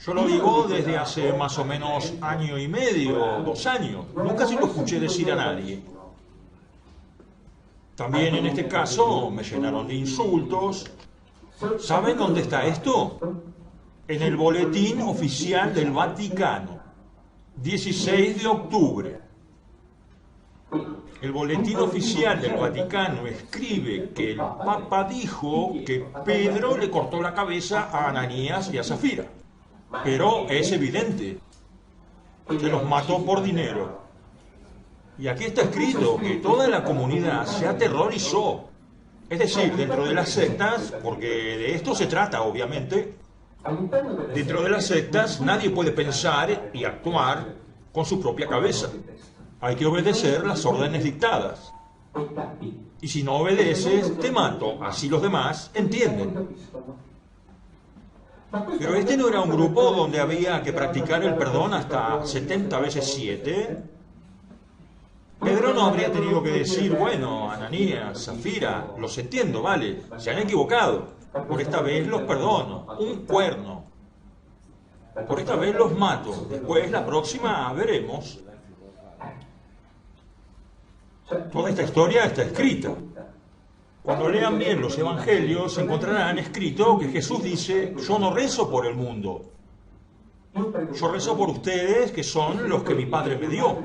Yo lo digo desde hace más o menos año y medio, 2 años. Nunca se lo escuché decir a nadie. También en este caso me llenaron de insultos. ¿Saben dónde está esto? En el Boletín Oficial del Vaticano, 16 de octubre. El Boletín Oficial del Vaticano escribe que el Papa dijo que Pedro le cortó la cabeza a Ananías y a Zafira. Pero es evidente que los mató por dinero. Y aquí está escrito que toda la comunidad se aterrorizó. Es decir, dentro de las sectas, porque de esto se trata obviamente, dentro de las sectas nadie puede pensar y actuar con su propia cabeza. Hay que obedecer las órdenes dictadas. Y si no obedeces, te mato. Así los demás entienden. Pero este no era un grupo donde había que practicar el perdón hasta 70 veces 7. Pedro no habría tenido que decir, bueno, Ananías, Zafira, los entiendo, vale, se han equivocado. Por esta vez los perdono. Un cuerno. Por esta vez los mato. Después, la próxima, veremos. Toda esta historia está escrita. Cuando lean bien los evangelios, encontrarán escrito que Jesús dice, yo no rezo por el mundo. Yo rezo por ustedes, que son los que mi Padre me dio.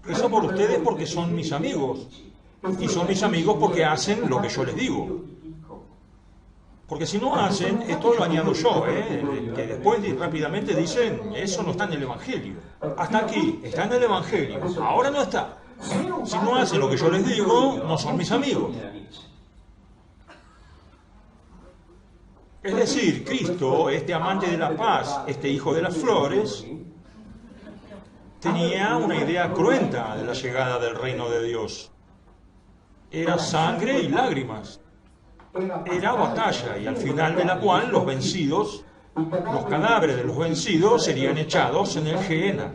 Rezo por ustedes porque son mis amigos. Y son mis amigos porque hacen lo que yo les digo. Porque si no hacen, esto lo añado yo, que después rápidamente dicen, eso no está en el Evangelio. Hasta aquí, está en el Evangelio. Ahora no está. Si no hacen lo que yo les digo, no son mis amigos. Es decir, Cristo, este amante de la paz, este hijo de las flores, tenía una idea cruenta de la llegada del reino de Dios. Era sangre y lágrimas. Era batalla, y al final de la cual los vencidos, los cadáveres de los vencidos serían echados en el Gehenna,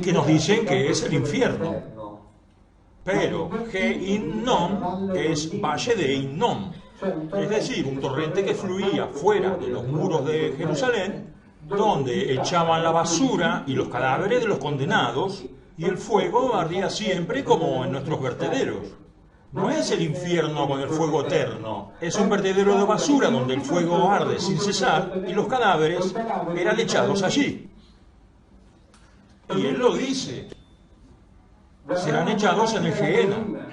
que nos dicen que es el infierno. Pero Ge-in-nom es valle de Hinnom, es decir, un torrente que fluía fuera de los muros de Jerusalén, donde echaban la basura y los cadáveres de los condenados, y el fuego ardía siempre como en nuestros vertederos. No es el infierno con el fuego eterno, es un vertedero de basura donde el fuego arde sin cesar y los cadáveres eran echados allí. Y él lo dice, serán echados en el Gehenna.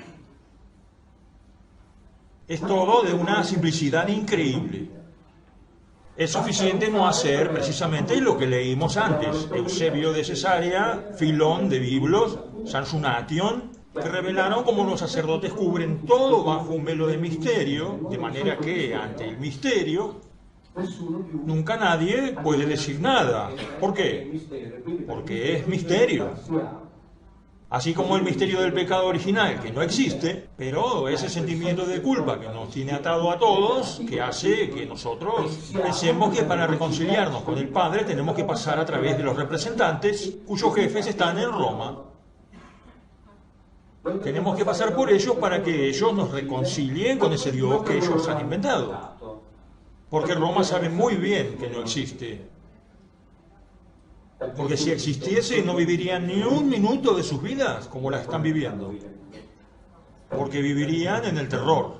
Es todo de una simplicidad increíble. Es suficiente no hacer precisamente lo que leímos antes. Eusebio de Cesarea, Filón de Biblos, Sansunation, que revelaron cómo los sacerdotes cubren todo bajo un velo de misterio, de manera que ante el misterio nunca nadie puede decir nada. ¿Por qué? Porque es misterio. Así como el misterio del pecado original, que no existe, pero ese sentimiento de culpa que nos tiene atado a todos, que hace que nosotros pensemos que para reconciliarnos con el Padre tenemos que pasar a través de los representantes cuyos jefes están en Roma. Tenemos que pasar por ellos para que ellos nos reconcilien con ese Dios que ellos han inventado. Porque Roma sabe muy bien que no existe. Porque si existiese no vivirían ni un minuto de sus vidas como las están viviendo. Porque vivirían en el terror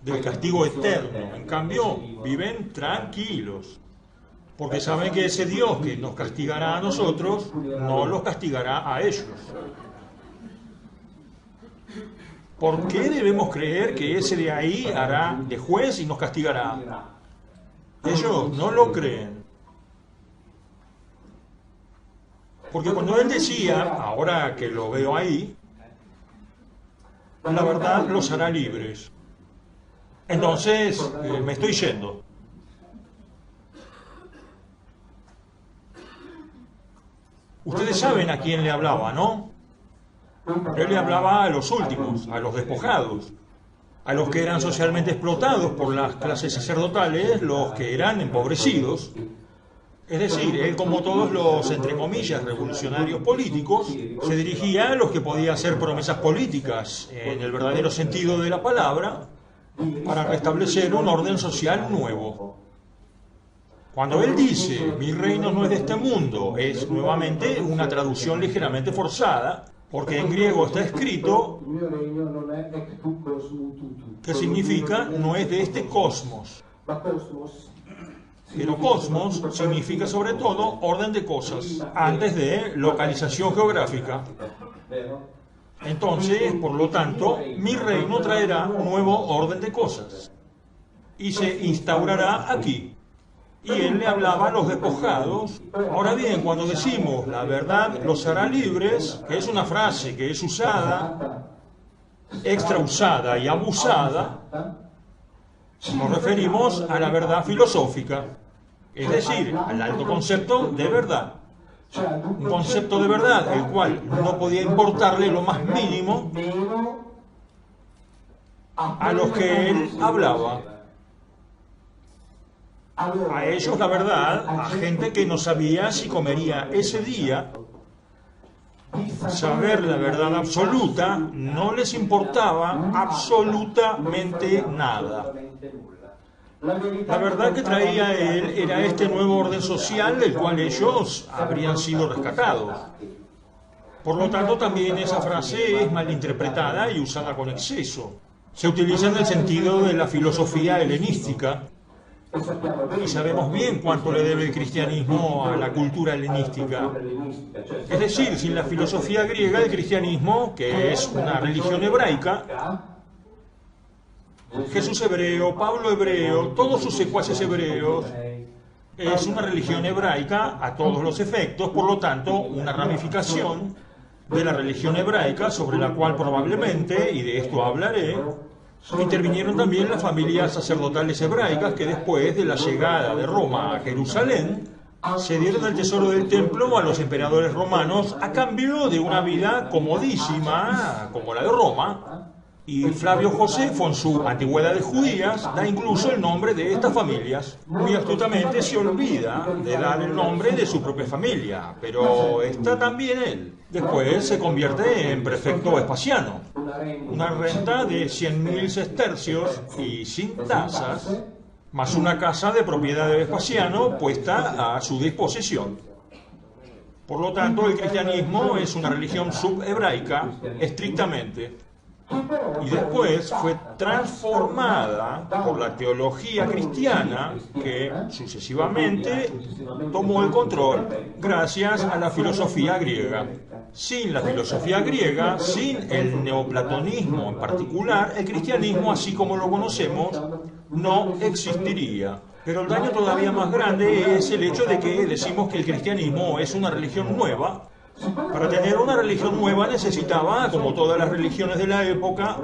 del castigo eterno. En cambio, viven tranquilos. Porque saben que ese Dios que nos castigará a nosotros, no los castigará a ellos. ¿Por qué debemos creer que ese de ahí hará de juez y nos castigará? Ellos no lo creen. Porque cuando él decía, ahora que lo veo ahí, la verdad los hará libres. Entonces, me estoy yendo. Ustedes saben a quién le hablaba, ¿no? Él le hablaba a los últimos, a los despojados, a los que eran socialmente explotados por las clases sacerdotales, los que eran empobrecidos. Es decir, él, como todos los, entre comillas, revolucionarios políticos, se dirigía a los que podían hacer promesas políticas en el verdadero sentido de la palabra, para restablecer un orden social nuevo. Cuando él dice, mi reino no es de este mundo, es nuevamente una traducción ligeramente forzada, porque en griego está escrito que significa no es de este cosmos. Pero cosmos significa sobre todo orden de cosas, antes de localización geográfica. Entonces, por lo tanto, mi reino traerá un nuevo orden de cosas y se instaurará aquí. Y él le hablaba a los despojados. Ahora bien, cuando decimos la verdad los hará libres, que es una frase que es usada, extra usada y abusada, nos referimos a la verdad filosófica, es decir, al alto concepto de verdad. Un concepto de verdad, el cual no podía importarle lo más mínimo a los que él hablaba. A ellos la verdad, a gente que no sabía si comería ese día, saber la verdad absoluta no les importaba absolutamente nada. La verdad que traía él era este nuevo orden social del cual ellos habrían sido rescatados. Por lo tanto, también esa frase es malinterpretada y usada con exceso. Se utiliza en el sentido de la filosofía helenística, y sabemos bien cuánto le debe el cristianismo a la cultura helenística. Es decir, sin la filosofía griega, el cristianismo, que es una religión hebraica, Jesús hebreo, Pablo hebreo, todos sus secuaces hebreos, es una religión hebraica a todos los efectos, por lo tanto, una ramificación de la religión hebraica sobre la cual probablemente, y de esto hablaré, intervinieron también las familias sacerdotales hebraicas que después de la llegada de Roma a Jerusalén cedieron el tesoro del templo a los emperadores romanos a cambio de una vida comodísima como la de Roma. Y Flavio Josefo, en su Antigüedad de Judías, da incluso el nombre de estas familias. Muy astutamente se olvida de dar el nombre de su propia familia, pero está también él. Después se convierte en prefecto Vespasiano. Una renta de 100.000 sestercios y sin tasas, más una casa de propiedad de Vespasiano puesta a su disposición. Por lo tanto, el cristianismo es una religión subhebraica, estrictamente. Y después fue transformada por la teología cristiana que sucesivamente tomó el control gracias a la filosofía griega. Sin la filosofía griega, sin el neoplatonismo en particular, el cristianismo así como lo conocemos no existiría. Pero el daño todavía más grande es el hecho de que decimos que el cristianismo es una religión nueva. Para tener una religión nueva necesitaba, como todas las religiones de la época,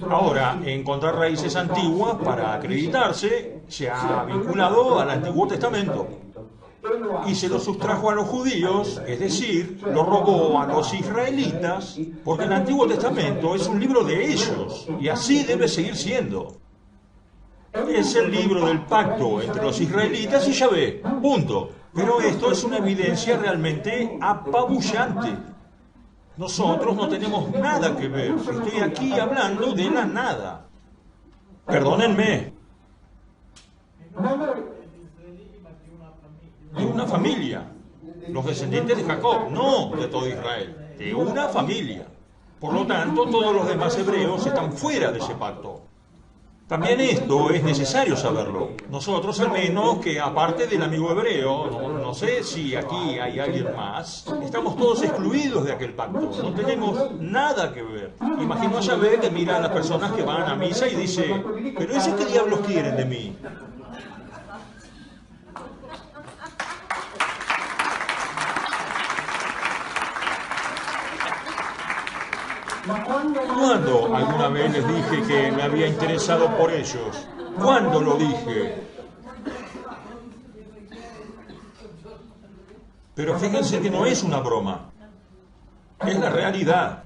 ahora encontrar raíces antiguas para acreditarse. Se ha vinculado al Antiguo Testamento y se lo sustrajo a los judíos, es decir, lo robó a los israelitas, porque el Antiguo Testamento es un libro de ellos y así debe seguir siendo. Es el libro del pacto entre los israelitas y Yahvé, punto. Pero esto es una evidencia realmente apabullante. Nosotros no tenemos nada que ver. Estoy aquí hablando de la nada. Perdónenme. De una familia. Los descendientes de Jacob, no de todo Israel. De una familia. Por lo tanto, todos los demás hebreos están fuera de ese pacto. También esto es necesario saberlo. Nosotros, al menos, que aparte del amigo hebreo, no sé si aquí hay alguien más, estamos todos excluidos de aquel pacto. No tenemos nada que ver. Imagino a Yahvé que mira a las personas que van a misa y dice, ¿pero esos qué diablos quieren de mí? ¿Cuándo alguna vez les dije que me había interesado por ellos? ¿Cuándo lo dije? Pero fíjense que no es una broma. Es la realidad.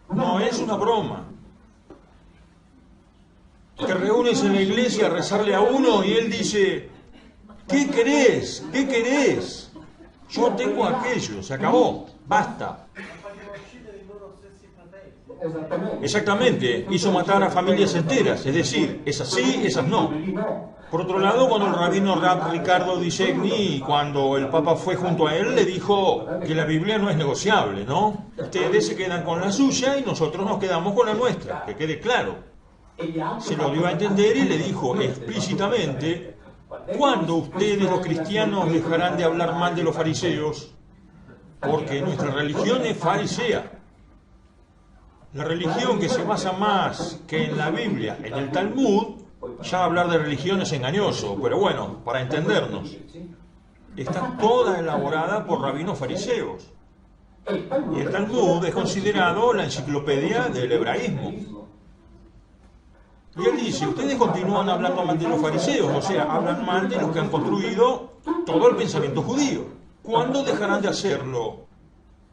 No es una broma. Te reúnes en la iglesia a rezarle a uno y él dice, ¿qué querés? ¿Qué querés? Yo tengo aquello, se acabó, basta. Exactamente, hizo matar a familias enteras, es decir, esas sí, esas no. Por otro lado, cuando el rabino Rab Ricardo Di Segni, cuando el Papa fue junto a él, le dijo que la Biblia no es negociable, ¿no? Ustedes se quedan con la suya y nosotros nos quedamos con la nuestra, que quede claro. Se lo dio a entender y le dijo explícitamente: ¿cuándo ustedes los cristianos dejarán de hablar mal de los fariseos? Porque nuestra religión es farisea. La religión que se basa más que en la Biblia, en el Talmud, ya hablar de religión es engañoso, pero bueno, para entendernos, está toda elaborada por rabinos fariseos. Y el Talmud es considerado la enciclopedia del hebraísmo. Y él dice, ustedes continúan hablando mal de los fariseos, o sea, hablan mal de los que han construido todo el pensamiento judío. ¿Cuándo dejarán de hacerlo?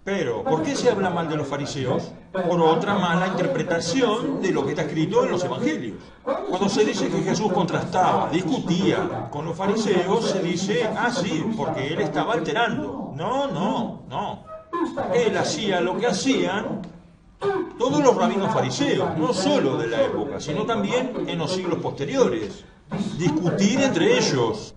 Pero, ¿por qué se habla mal de los fariseos? Por otra mala interpretación de lo que está escrito en los evangelios. Cuando se dice que Jesús contrastaba, discutía con los fariseos, se dice, sí, porque él estaba alterando. No. Él hacía lo que hacían todos los rabinos fariseos, no solo de la época, sino también en los siglos posteriores. Discutir entre ellos,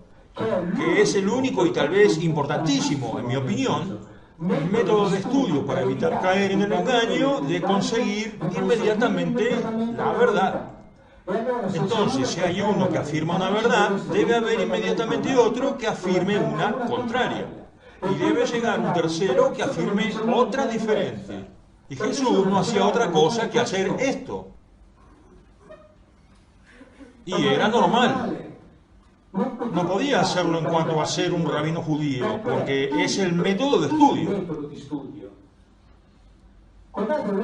que es el único y tal vez importantísimo, en mi opinión, método de estudio para evitar caer en el engaño de conseguir inmediatamente la verdad. Entonces, si hay uno que afirma una verdad, debe haber inmediatamente otro que afirme una contraria. Y debe llegar un tercero que afirme otra diferente. Y Jesús no hacía otra cosa que hacer esto. Y era normal. No podía hacerlo en cuanto a ser un rabino judío, porque es el método de estudio.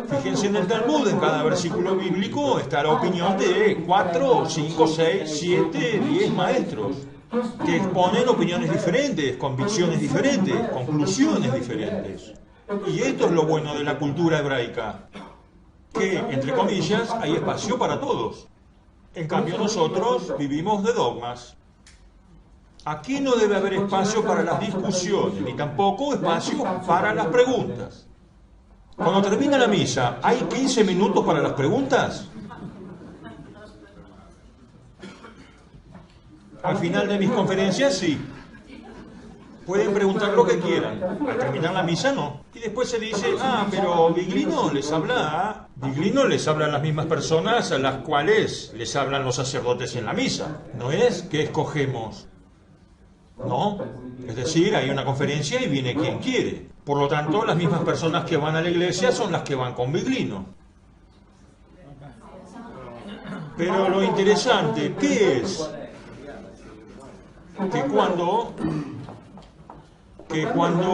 Fíjense en el Talmud, en cada versículo bíblico está la opinión de 4, 5, 6, 7, 10 maestros, que exponen opiniones diferentes, convicciones diferentes, conclusiones diferentes. Y esto es lo bueno de la cultura hebraica, que, entre comillas, hay espacio para todos. En cambio, nosotros vivimos de dogmas. Aquí no debe haber espacio para las discusiones, ni tampoco espacio para las preguntas. Cuando termina la misa, ¿hay 15 minutos para las preguntas? Al final de mis conferencias, sí. Pueden preguntar lo que quieran. Al terminar la misa, no. Y después se dice, pero Viglino les habla. Viglino les hablan las mismas personas a las cuales les hablan los sacerdotes en la misa. No es que escogemos. No, es decir, hay una conferencia y viene quien quiere. Por lo tanto, las mismas personas que van a la iglesia son las que van con Viglino. Pero lo interesante, ¿qué es? Que cuando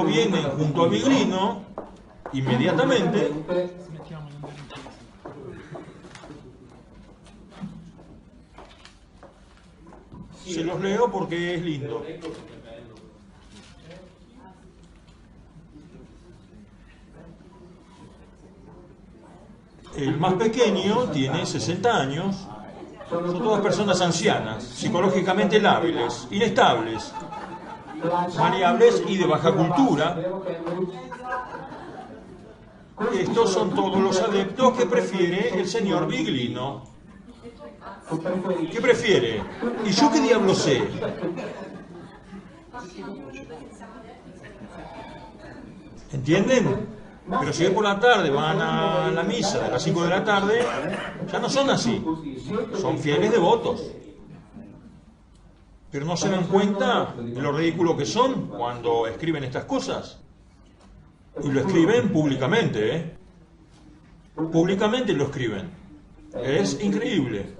vienen junto a Viglino, inmediatamente se los leo porque es lindo. El más pequeño tiene 60 años. Son todas personas ancianas, psicológicamente lábiles, inestables, variables y de baja cultura. Estos son todos los adeptos que prefiere el señor Viglino. ¿Qué prefiere? ¿Y yo qué diablo sé? ¿Entienden? Pero si hoy por la tarde van a la misa de las 5 de la tarde, ya no son así. Son fieles devotos. Pero no se dan cuenta de lo ridículo que son cuando escriben estas cosas. Y lo escriben públicamente, ¿eh? Públicamente lo escriben. Es increíble.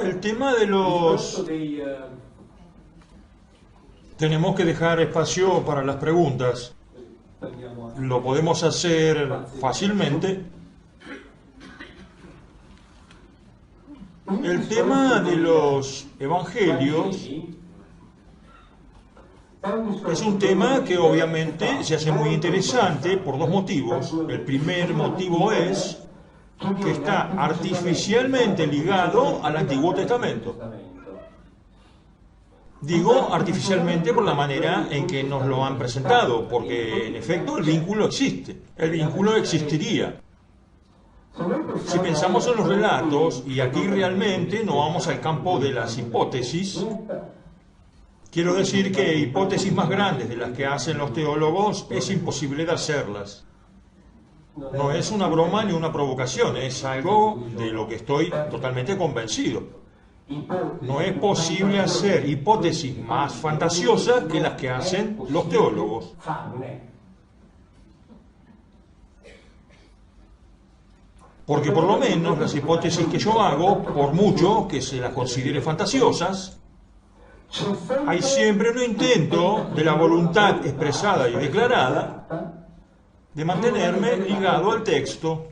El tema de los... Tenemos que dejar espacio para las preguntas. Lo podemos hacer fácilmente. El tema de los evangelios es un tema que obviamente se hace muy interesante por dos motivos. El primer motivo es que está artificialmente ligado al Antiguo Testamento. Digo artificialmente por la manera en que nos lo han presentado, porque en efecto el vínculo existe, el vínculo existiría. Si pensamos en los relatos, y aquí realmente no vamos al campo de las hipótesis, quiero decir que hipótesis más grandes de las que hacen los teólogos es imposible de hacerlas. No es una broma ni una provocación, es algo de lo que estoy totalmente convencido. No es posible hacer hipótesis más fantasiosas que las que hacen los teólogos. Porque por lo menos las hipótesis que yo hago, por mucho que se las considere fantasiosas, hay siempre un intento de la voluntad expresada y declarada de mantenerme ligado al texto.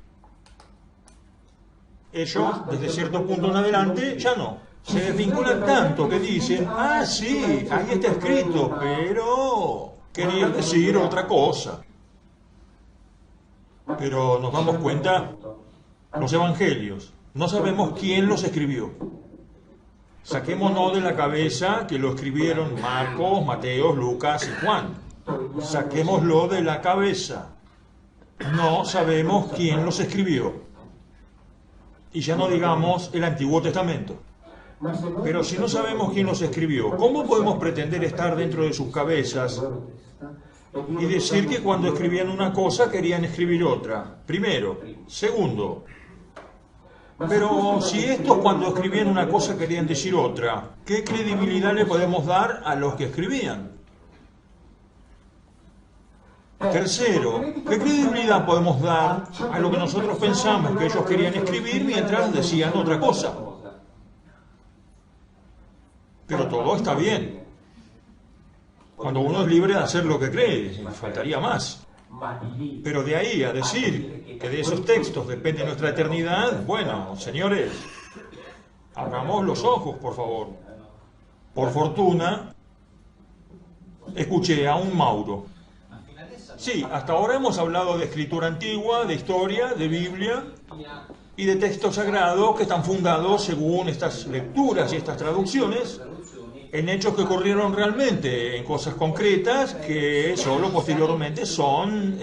Ellos, desde cierto punto en adelante, ya no. Se desvinculan tanto que dicen, ah, sí, ahí está escrito, pero quería decir otra cosa. Pero nos damos cuenta, los evangelios, no sabemos quién los escribió. Saquémonos de la cabeza que lo escribieron Marcos, Mateo, Lucas y Juan. Saquémoslo de la cabeza. No sabemos quién los escribió. Y ya no digamos el Antiguo Testamento. Pero si no sabemos quién los escribió, ¿cómo podemos pretender estar dentro de sus cabezas y decir que cuando escribían una cosa querían escribir otra? Primero. Segundo, pero si estos cuando escribían una cosa querían decir otra, ¿qué credibilidad le podemos dar a los que escribían? Tercero, ¿qué credibilidad podemos dar a lo que nosotros pensamos que ellos querían escribir mientras decían otra cosa? Pero todo está bien. Cuando uno es libre de hacer lo que cree, faltaría más. Pero de ahí a decir que de esos textos depende nuestra eternidad, bueno, señores, abramos los ojos, por favor. Por fortuna, escuché a un Mauro. Sí, hasta ahora hemos hablado de escritura antigua, de historia, de Biblia y de textos sagrados que están fundados, según estas lecturas y estas traducciones, en hechos que ocurrieron realmente, en cosas concretas que solo posteriormente son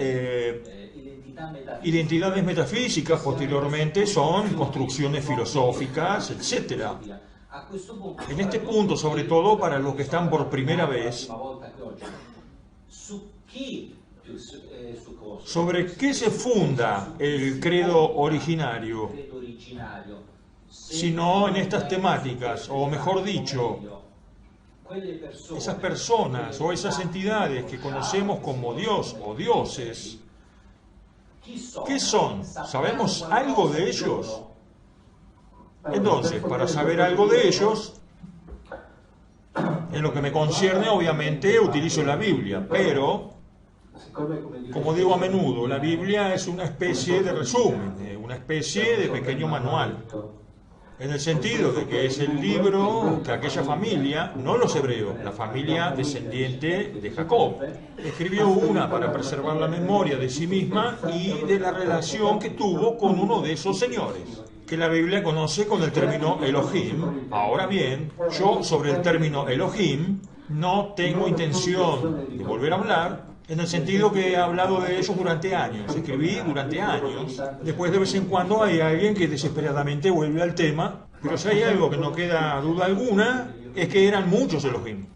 identidades metafísicas, posteriormente son construcciones filosóficas, etc. En este punto, sobre todo para los que están por primera vez, ¿sobre qué se funda el credo originario? Sino en estas temáticas, o mejor dicho, esas personas o esas entidades que conocemos como Dios o dioses, ¿qué son? ¿Sabemos algo de ellos? Entonces, para saber algo de ellos, en lo que me concierne, obviamente, utilizo la Biblia, pero, como digo a menudo, la Biblia es una especie de resumen, una especie de pequeño manual, en el sentido de que es el libro que aquella familia, no los hebreos, la familia descendiente de Jacob, escribió una para preservar la memoria de sí misma y de la relación que tuvo con uno de esos señores, que la Biblia conoce con el término Elohim. Ahora bien, yo sobre el término Elohim no tengo intención de volver a hablar, en el sentido que he hablado de ellos durante años, escribí durante años. Después de vez en cuando hay alguien que desesperadamente vuelve al tema, pero si hay algo que no queda duda alguna, es que eran muchos Elohim.